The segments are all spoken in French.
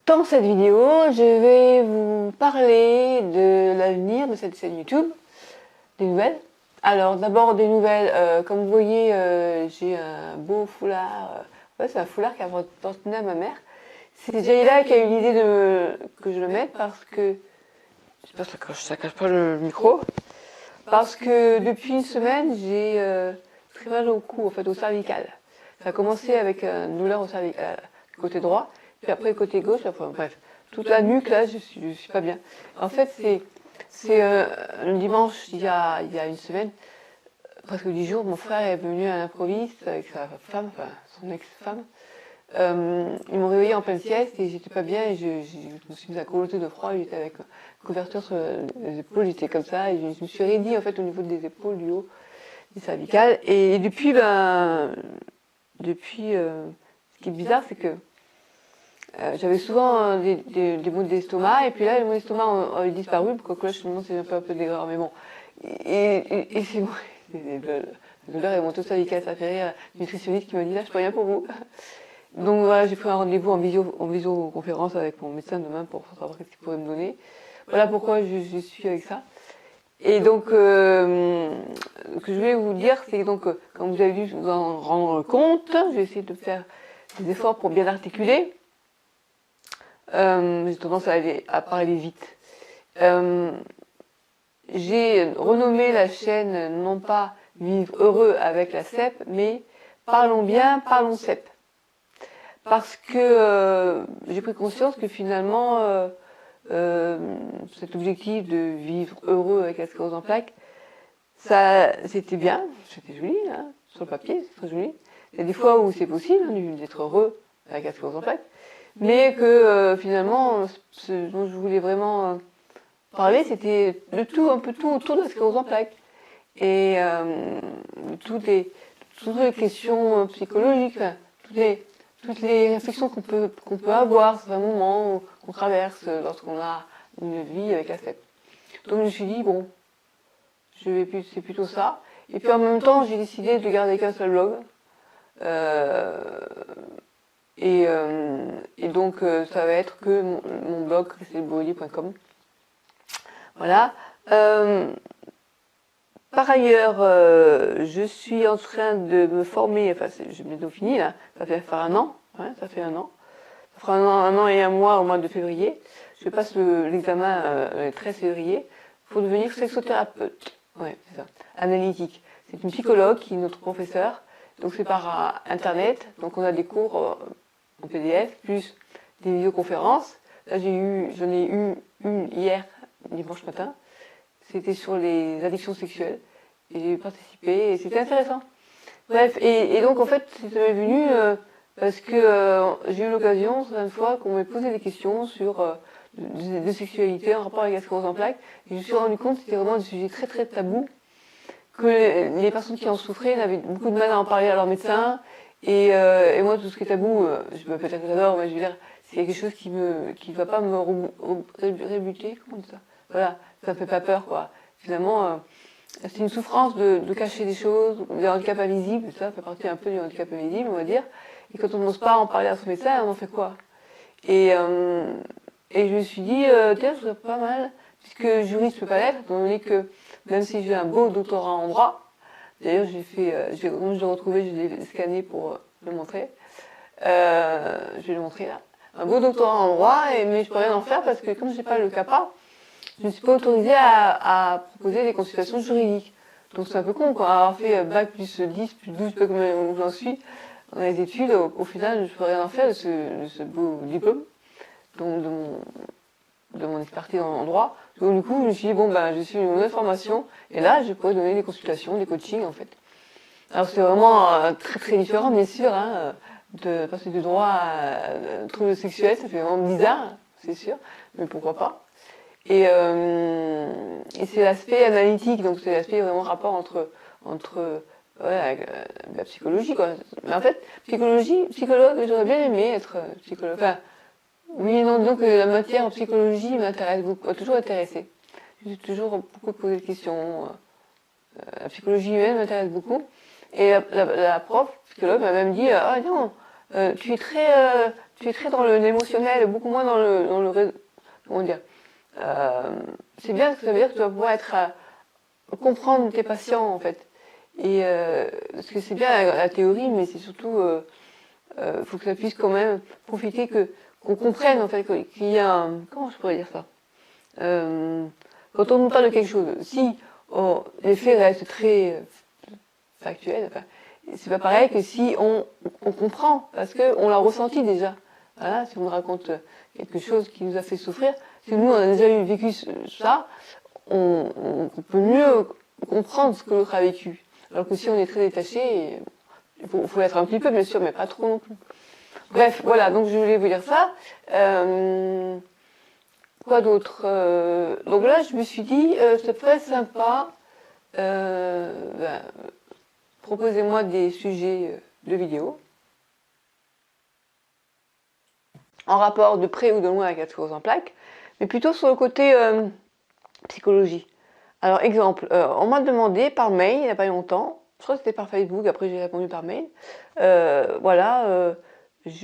Dans cette vidéo, je vais vous parler de l'avenir de cette chaîne YouTube, des nouvelles. Alors d'abord des nouvelles, comme vous voyez, j'ai un beau foulard, c'est un foulard qui a appartenu à ma mère. C'est Jaïla qui a eu l'idée que je le mette parce que, j'espère que ça cache pas le micro, parce que depuis une semaine, j'ai très mal au cou, en fait au cervical. Ça a commencé avec une douleur au cervical, côté droit. Puis après, côté gauche, enfin, bref, toute la nuque, là, je suis pas bien. En fait, c'est le dimanche, il y a une semaine, presque 10 jours, mon frère est venu à l'improviste avec sa femme, enfin, son ex-femme. Ils m'ont réveillée en pleine sieste et j'étais pas bien et je me suis mise à coloter de froid, j'étais avec couverture sur les épaules, j'étais comme ça et je me suis raidie, en fait, au niveau des épaules, du haut, du cervical. Et depuis, ce qui est bizarre, c'est que j'avais souvent des maux d'estomac, et puis là, les maux d'estomac ont disparu, quoique là, je me demande si c'est un peu des mais bon. Et c'est bon, la douleur est montée au cervical, ça fait rire une nutritionniste qui m'a dit, là, je peux rien pour vous. Donc voilà, j'ai pris un rendez-vous en visioconférence avec mon médecin demain pour savoir ce qu'il pourrait me donner. Voilà pourquoi je suis avec ça. Et donc, ce que je voulais vous dire, c'est donc, comme vous avez dû vous en rendre compte, j'ai essayé de faire des efforts pour bien articuler. J'ai tendance à parler vite. J'ai renommé la chaîne non pas Vivre heureux avec la CEP, mais Parlons bien, parlons CEP. Parce que j'ai pris conscience que finalement, cet objectif de vivre heureux avec la sclérose en plaques, ça, c'était bien, c'était joli, hein, sur le papier, c'est très joli. Il y a des fois où c'est possible d'être heureux avec la sclérose en plaques. Mais que finalement, ce dont je voulais vraiment parler, c'était de tout, un peu tout autour de la sclérose en plaques. Et toutes les questions psychologiques, enfin, toutes les réflexions qu'on peut avoir sur un moment qu'on traverse lorsqu'on a une vie avec la CEP. Donc je me suis dit, bon, c'est plutôt ça. Et puis en même temps, j'ai décidé de garder qu'un seul blog. Et donc, ça va être que mon blog, christelbouli.com. Voilà. Par ailleurs, je suis en train de me former, enfin, j'ai bientôt fini, là. Ça fait faire un an. Ouais, ça fait un an. Ça fera un an et un mois au mois de février. Je passe l'examen le 13 février pour devenir sexothérapeute. Ouais, c'est ça. Analytique. C'est une psychologue qui est notre professeur. Donc, c'est par Internet. Donc, on a des cours en PDF, plus des vidéoconférences. Là, j'en ai eu une hier, dimanche matin. C'était sur les addictions sexuelles. Et j'ai participé et c'était intéressant. Bref, et donc en fait, ça m'est venu parce que j'ai eu l'occasion, certaines fois, qu'on m'ait posé des questions sur de sexualité en rapport avec la sclérose en plaques. Et je me suis rendu compte que c'était vraiment un sujet très très tabou, que les personnes qui en souffraient avaient beaucoup de mal à en parler à leur médecin. Et moi, tout ce qui est tabou, peut-être que j'adore, mais je veux dire, c'est quelque chose qui va pas me rébuter, comment on dit ça? Voilà, ça me fait pas peur, quoi. Finalement, c'est une souffrance de cacher des choses, des handicaps invisibles, ça fait partie un peu du handicap invisible, on va dire. Et quand on n'ose pas en parler à son médecin, on en fait quoi? Et je me suis dit, tiens, ce serait pas mal, puisque juriste ne peut pas l'être, étant donné que même si j'ai un beau doctorat en droit, d'ailleurs quand je l'ai retrouvé, je l'ai scanné pour le montrer, je vais le montrer là, un beau doctorat en droit, mais je peux rien en faire parce que comme j'ai pas le CAPA, je ne suis pas autorisée à proposer des consultations juridiques. Donc c'est un peu con, quoi. Avoir fait bac plus 10, plus 12, pas comme où j'en suis, dans les études, au final, je ne peux rien en faire de ce beau diplôme, donc de mon expertise en droit. Donc du coup, je me suis dit, bon, je suis une nouvelle formation, et là, je pourrais donner des consultations, des coachings, en fait. Alors c'est vraiment très très différent, bien sûr, hein, de passer du droit à trouble sexuel, ça fait vraiment bizarre, c'est sûr, mais pourquoi pas. Et c'est l'aspect analytique, donc c'est l'aspect vraiment rapport entre la psychologie, quoi. Mais en fait, psychologue, j'aurais bien aimé être psychologue. Enfin, oui, non, donc la matière en psychologie m'intéresse beaucoup, m'a toujours intéressée. J'ai toujours beaucoup posé de questions. La psychologie humaine m'intéresse beaucoup. Et la prof, psychologue, m'a même dit, ah non, tu es très dans l'émotionnel, beaucoup moins dans le comment dire. C'est bien parce que ça veut dire que tu vas pouvoir comprendre tes patients en fait. Et parce que c'est bien la théorie, mais c'est surtout, faut que ça puisse quand même profiter qu'on comprenne en fait qu'il y a comment je pourrais dire ça. Quand on nous parle de quelque chose, si les faits restent très factuels, enfin, c'est pas pareil que si on comprend, parce qu'on l'a ressenti déjà. Voilà, si on nous raconte quelque chose qui nous a fait souffrir, si nous on a déjà vécu ça, on peut mieux comprendre ce que l'autre a vécu. Alors que si on est très détaché, il faut être un petit peu bien sûr, mais pas trop non plus. Bref, voilà, donc je voulais vous dire ça. Quoi d'autre donc là, je me suis dit, c'est très sympa. Ben, proposez-moi des sujets de vidéos en rapport de près ou de loin avec la sclérose en plaques, mais plutôt sur le côté psychologie. Alors, exemple, on m'a demandé par mail, il n'y a pas longtemps, je crois que c'était par Facebook, après j'ai répondu par mail, voilà,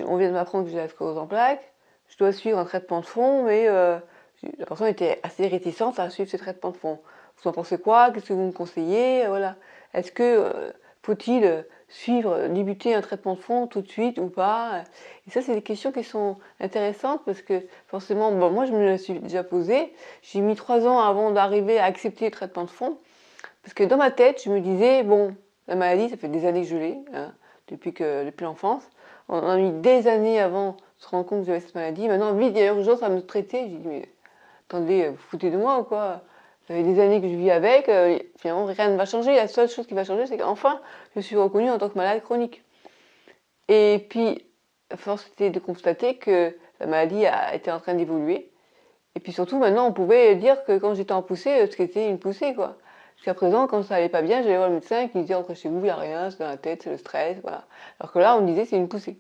on vient de m'apprendre que j'ai la sclérose en plaques, je dois suivre un traitement de fond, mais la personne était assez réticente à suivre ce traitement de fond. Vous en pensez quoi? Qu'est-ce que vous me conseillez? Voilà. Est-ce que faut-il suivre, débuter un traitement de fond tout de suite ou pas? Et ça, c'est des questions qui sont intéressantes parce que forcément, bon, moi, je me les suis déjà posées. J'ai mis 3 ans avant d'arriver à accepter le traitement de fond parce que dans ma tête, je me disais, bon, la maladie, ça fait des années que je l'ai, hein, depuis l'enfance. On a mis des années avant de se rendre compte que j'avais cette maladie. Maintenant, vite, il y a urgence à me traiter. J'ai dit, mais attendez, vous foutez de moi ou quoi? Ça fait des années que je vis avec, finalement rien ne va changer. La seule chose qui va changer, c'est qu'enfin, je suis reconnue en tant que malade chronique. Et puis, force était de constater que la maladie était en train d'évoluer. Et puis surtout, maintenant, on pouvait dire que quand j'étais en poussée, c'était une poussée, quoi. Jusqu'à présent, quand ça allait pas bien, j'allais voir le médecin qui me disait, rentrez chez vous, il n'y a rien, c'est dans la tête, c'est le stress, voilà. Alors que là, on me disait, c'est une poussée.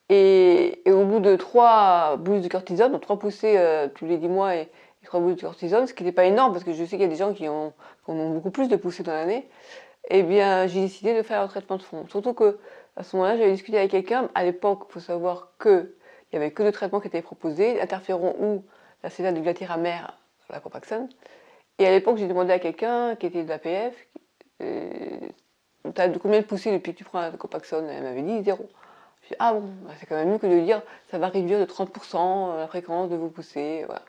Et au bout de 3 bouses de cortisone, donc 3 poussées tous les 10 mois et 3 bouses de cortisone, ce qui n'était pas énorme parce que je sais qu'il y a des gens qui ont beaucoup plus de poussées dans l'année, eh bien j'ai décidé de faire un traitement de fond. Surtout que à ce moment-là, j'avais discuté avec quelqu'un. À l'époque, il faut savoir qu'il n'y avait que 2 traitements qui étaient proposés, interféron ou l'acétate de glatiramère, la Copaxone. Et à l'époque, j'ai demandé à quelqu'un qui était de l'APF, t'as combien de poussées depuis que tu prends la Copaxone? Elle m'avait dit 0. Je dis, ah bon, c'est quand même mieux que de dire ça va réduire de 30% la fréquence de vos poussées. Voilà.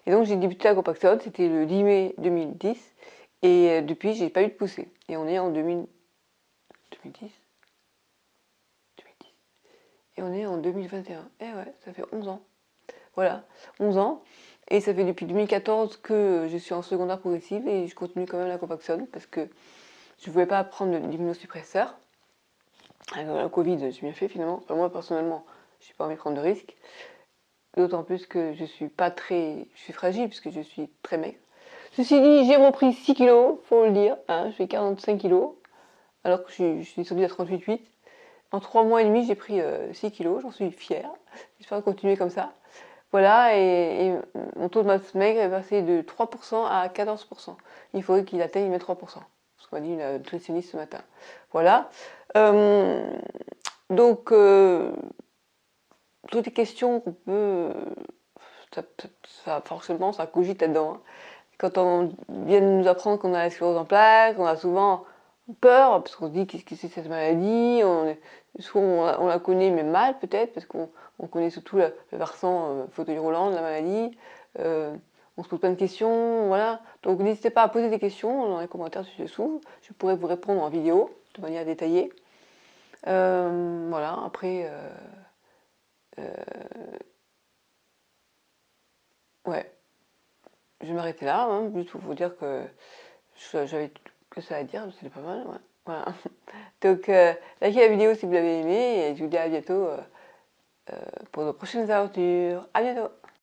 Et donc j'ai débuté la Copaxone, c'était le 10 mai 2010, et depuis j'ai pas eu de poussée. Et on est en 2010 et on est en 2021. Eh ouais, ça fait 11 ans. Voilà, 11 ans. Et ça fait depuis 2014 que je suis en secondaire progressive et je continue quand même la Copaxone parce que je ne voulais pas prendre d'immunosuppresseur. Avec le Covid, j'ai bien fait finalement. Enfin, moi personnellement, je n'ai pas envie de prendre de risques. D'autant plus que je suis fragile puisque je suis très maigre. Ceci dit, j'ai repris 6 kilos, faut le dire. Hein, je fais 45 kilos, alors que je suis descendue à 38,8. En 3 mois et demi, j'ai pris 6 kilos, j'en suis fière. J'espère continuer comme ça. Voilà, et mon taux de masse maigre est passé de 3% à 14%. Il faudrait qu'il atteigne mes 3%. Ce qu'on m'a dit une nutritionniste ce matin. Voilà. Donc, toutes les questions qu'on peut. Forcément, ça cogite là-dedans. Hein. Quand on vient de nous apprendre qu'on a la sclérose en plaques, on a souvent peur, parce qu'on se dit qu'est-ce que c'est cette maladie, soit on la connaît, mais mal peut-être, parce qu'on connaît surtout le versant fauteuil roulant de la maladie. On se pose plein de questions, voilà. Donc n'hésitez pas à poser des questions dans les commentaires ci-dessous. Je pourrais vous répondre en vidéo, de manière détaillée. Voilà, après... ouais, je vais m'arrêter là, hein, juste pour vous dire que j'avais que ça à dire, c'était pas mal, ouais. Voilà. Donc, likez la vidéo si vous l'avez aimée, et je vous dis à bientôt pour de prochaines aventures. À bientôt!